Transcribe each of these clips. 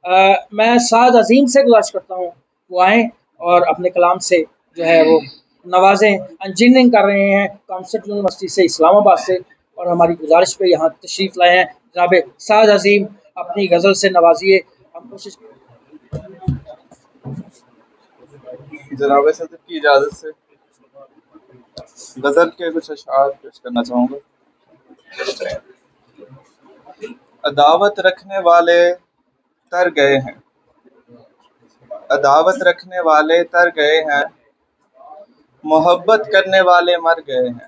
میں سعد عظیم سے گزارش کرتا ہوں وہ آئیں اور اپنے کلام سے جو ہے وہ نوازیں. انجینئرنگ کر رہے ہیں کانسیپٹ یونیورسٹی سے اسلام آباد سے، اور ہماری گزارش پہ یہاں تشریف لائے ہیں. جناب سعد عظیم اپنی غزل سے نوازیے. ہم کوشش جناب صدر کی اجازت سے غزل کے کچھ اشعار پیش کرنا چاہوں گا. عداوت رکھنے والے تر گئے ہیں، عداوت رکھنے والے تر گئے ہیں، محبت کرنے والے مر گئے ہیں.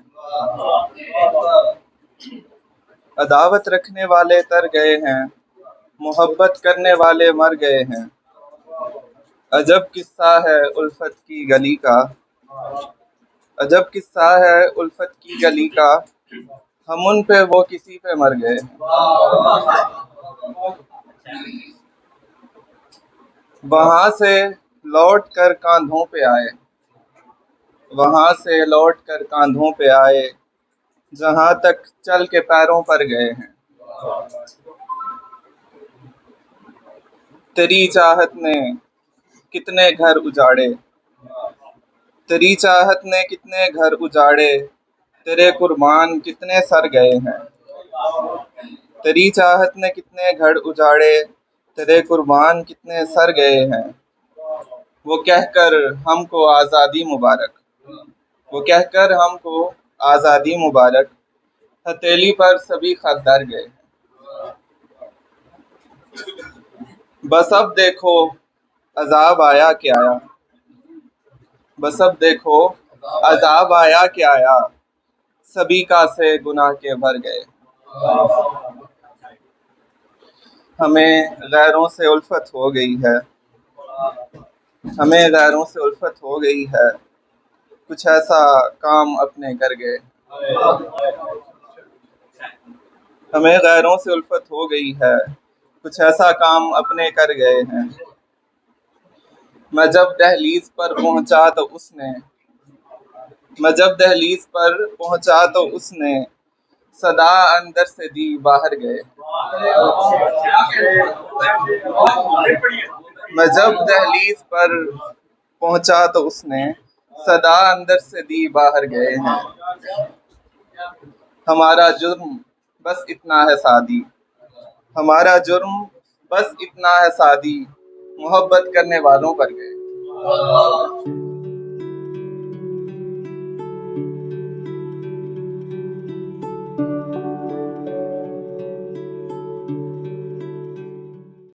عداوت رکھنے والے تر گئے ہیں، محبت کرنے والے مر گئے ہیں. عجب قصہ ہے الفت کی گلی کا، عجب قصہ ہے الفت کی گلی کا، ہم ان پہ وہ کسی پہ مر گئے ہیں. وہاں سے لوٹ کر کاندھوں پہ آئے، وہاں سے لوٹ کر کاندھوں پہ آئے، جہاں تک چل کے پیروں پر گئے ہیں. تیری چاہت نے کتنے گھر اجاڑے، تیری چاہت نے کتنے گھر اجاڑے، تیرے قربان کتنے سر گئے ہیں. تیری چاہت نے کتنے گھر اجاڑے، تیرے قربان کتنے سر گئے ہیں. وہ کہہ کر ہم کو آزادی مبارک، وہ کہہ کر ہم کو آزادی مبارک، ہتھیلی پر سبھی خط در گئے. بس اب دیکھو عذاب آیا کہ آیا، بس اب دیکھو عذاب آیا کہ آیا، سبھی کاسے گناہ کے بھر گئے. ہمیں غیروں سے الفت ہو گئی ہے، ہمیں غیروں سے الفت ہو گئی ہے، کچھ ایسا کام اپنے کر گئے. ہمیں غیروں سے الفت ہو گئی ہے، کچھ ایسا کام اپنے کر گئے ہیں. میں جب دہلیز پر پہنچا تو اس نے، میں جب دہلیز پر پہنچا تو اس نے صدا اندر سے دی باہر گئے. میں جب دہلیز پر پہنچا تو اس نے صدا اندر سے دی باہر گئے ہیں. ہمارا جرم بس اتنا ہے سعدی، ہمارا جرم بس اتنا ہے سعدی، محبت کرنے والوں پر گئے.